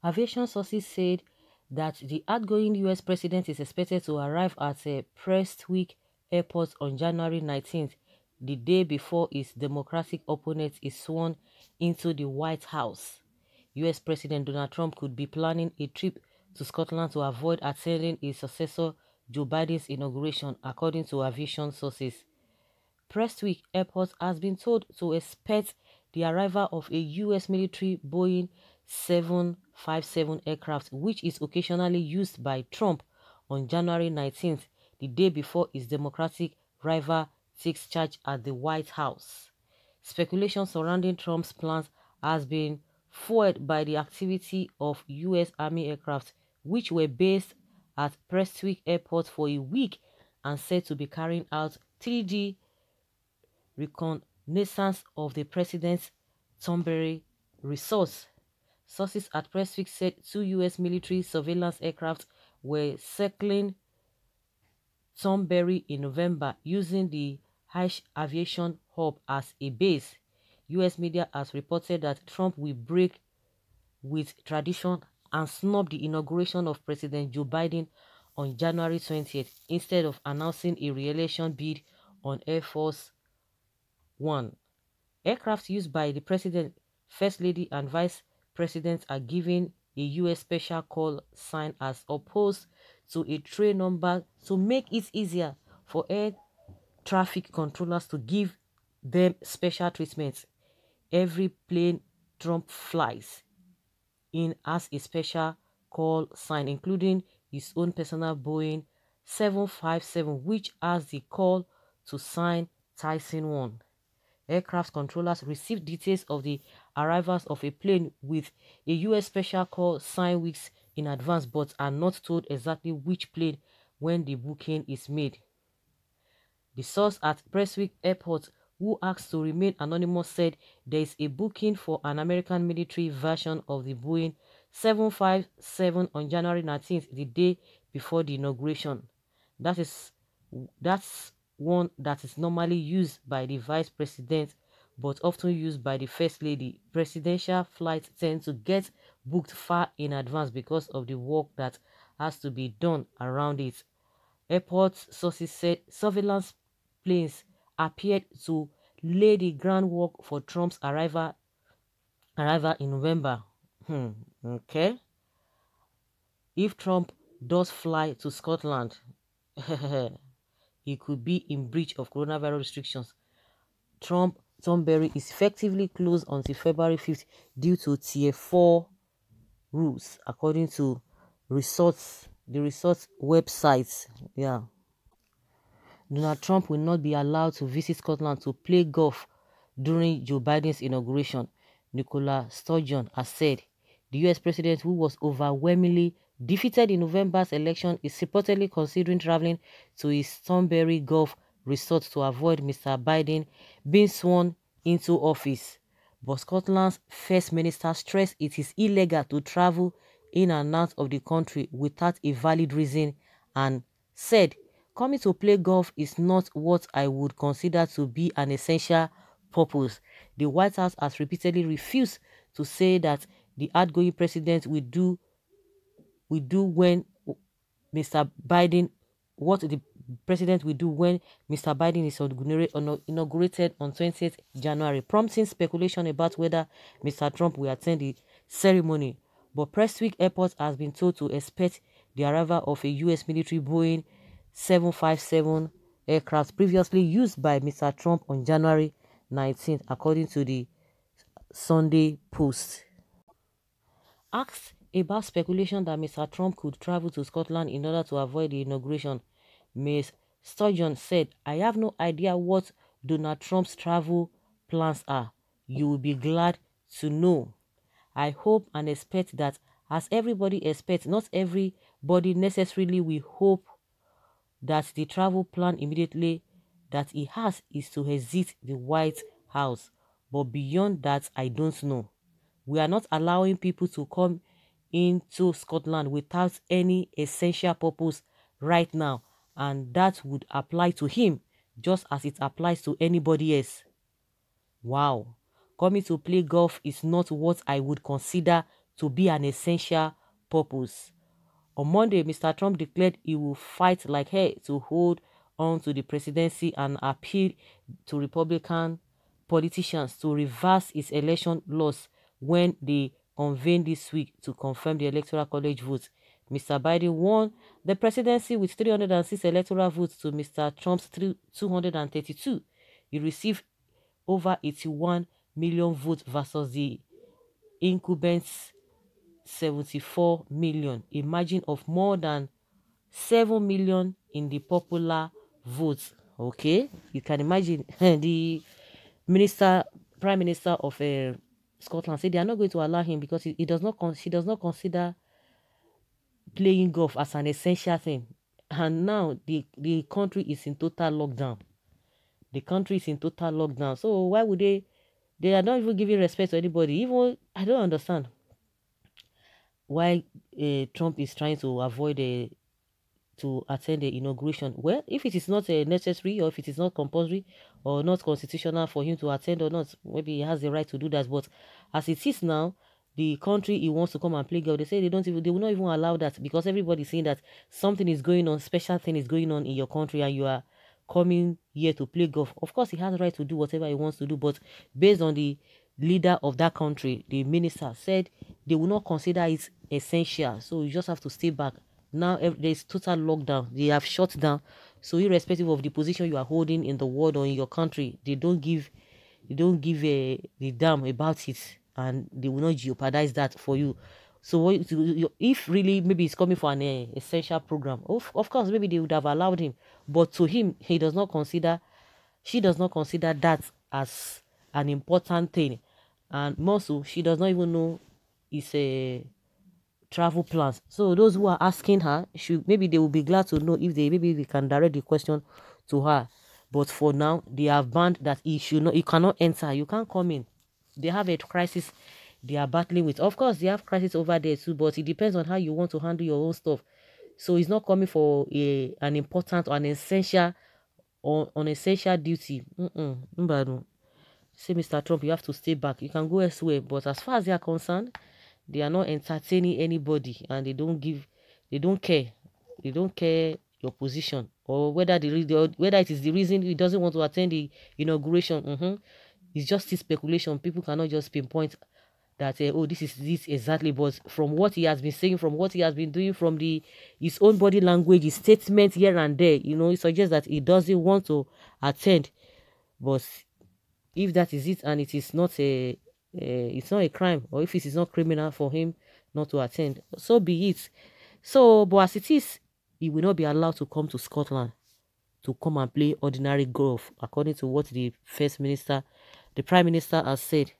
Aviation sources said that the outgoing U.S. president is expected to arrive at Prestwick Airport on January 19th, the day before his Democratic opponent is sworn into the White House. U.S. President Donald Trump could be planning a trip to Scotland to avoid attending his successor Joe Biden's inauguration, according to aviation sources. Prestwick Airport has been told to expect the arrival of a U.S. military Boeing 757 aircraft, which is occasionally used by Trump, on January 19th, the day before his Democratic rival takes charge at the White House. Speculation surrounding Trump's plans has been fueled by the activity of U.S. Army aircraft, which were based at Prestwick Airport for a week and said to be carrying out 3D reconnaissance of the president's Thornbury resort. Sources at Prestwick said 2 U.S. military surveillance aircraft were circling Thornbury in November, using the Hythe Aviation Hub as a base. U.S. media has reported that Trump will break with tradition and snub the inauguration of President Joe Biden on January 20th instead of announcing a re-election bid on Air Force One. Aircraft used by the President, First Lady and Vice President are given a U.S. special call sign as opposed to a train number to make it easier for air traffic controllers to give them special treatment. Every plane Trump flies in has a special call sign, including his own personal Boeing 757, which has the call to sign ßÄNNñ. Aircraft controllers receive details of the arrivals of a plane with a U.S. special call sign weeks in advance, but are not told exactly which plane when the booking is made. The source at Prestwick Airport, who asked to remain anonymous, said there is a booking for an American military version of the Boeing 757 on January 19th, the day before the inauguration. That's one that is normally used by the vice president but often used by the first lady. Presidential flights tend to get booked far in advance because of the work that has to be done around it. Airport sources said surveillance planes appeared to lay the groundwork for Trump's arrival in November. Okay. If Trump does fly to Scotland, he could be in breach of coronavirus restrictions. Thornbury is effectively closed until February 5th due to Tier 4 rules, according to the resort's website. Yeah. Donald Trump will not be allowed to visit Scotland to play golf during Joe Biden's inauguration, Nicola Sturgeon has said. The U.S. president, who was overwhelmingly defeated in November's election, is reportedly considering traveling to his Thornbury golf resort to avoid Mr. Biden being sworn into office. But Scotland's First Minister stressed it is illegal to travel in and out of the country without a valid reason and said, "Coming to play golf is not what I would consider to be an essential purpose." The White House has repeatedly refused to say that the outgoing president will do when Mr. Biden, what the president will do when Mr. Biden is inaugurated on 20th January, prompting speculation about whether Mr. Trump will attend the ceremony. But Prestwick Airport has been told to expect the arrival of a U.S. military Boeing 757 aircraft previously used by Mr. Trump on January 19th, according to the Sunday Post. Asked about speculation that Mr. Trump could travel to Scotland in order to avoid the inauguration, Ms. Sturgeon said, "I have no idea what Donald Trump's travel plans are. You will be glad to know. I hope and expect that, as everybody expects, not everybody necessarily will hope that the travel plan immediately that he has is to exit the White House. But beyond that, I don't know. We are not allowing people to come into Scotland without any essential purpose right now, and that would apply to him just as it applies to anybody else." Wow. Coming to play golf is not what I would consider to be an essential purpose. On Monday, Mr. Trump declared he will fight like hell to hold on to the presidency and appeal to Republican politicians to reverse its election loss when they convene this week to confirm the Electoral College votes. Mr. Biden won the presidency with 306 electoral votes to Mr. Trump's 232. He received over 81 million votes versus the incumbent's 74 million, a margin of more than 7 million in the popular votes. Okay, you can imagine. The prime minister of Scotland said they are not going to allow him because she does not consider playing golf as an essential thing. And now the country is in total lockdown. The country is in total lockdown. So why would they are not even giving respect to anybody? Even I don't understand why Trump is trying to avoid to attend the inauguration. Well, if it is not necessary or if it is not compulsory or not constitutional for him to attend or not, maybe he has the right to do that. But as it is now, the country he wants to come and play golf, they say they will not even allow that because everybody is saying that something is going on, special thing is going on in your country and you are coming here to play golf. Of course, he has the right to do whatever he wants to do, but based on the leader of that country, the minister said they will not consider it essential. So you just have to stay back. Now there's total lockdown. They have shut down. So irrespective of the position you are holding in the world or in your country, they don't give a damn about it, and they will not jeopardize that for you. So if really maybe he's coming for an essential program, of course maybe they would have allowed him, but to him she does not consider that as an important thing, and more so she does not even know it's a travel plans. So those who are asking her, maybe they will be glad to know if they can direct the question to her. But for now, they have banned that he cannot enter. You can't come in. They have a crisis they are battling with. Of course, they have crisis over there too, but it depends on how you want to handle your own stuff. So he's not coming for an important or an essential or unessential duty. Say, Mr. Trump, you have to stay back. You can go elsewhere. But as far as they are concerned, they are not entertaining anybody, and they don't care. They don't care your position or whether whether it is the reason he doesn't want to attend the inauguration. It's just his speculation. People cannot just pinpoint that oh, this is this exactly. But from what he has been saying, from what he has been doing, from his own body language, his statements here and there, it suggests that he doesn't want to attend. But if that is it, and it is not it's not a crime, or if it is not criminal for him not to attend, so be it. So, but as it is, he will not be allowed to come to Scotland to come and play ordinary golf, according to what the prime minister has said.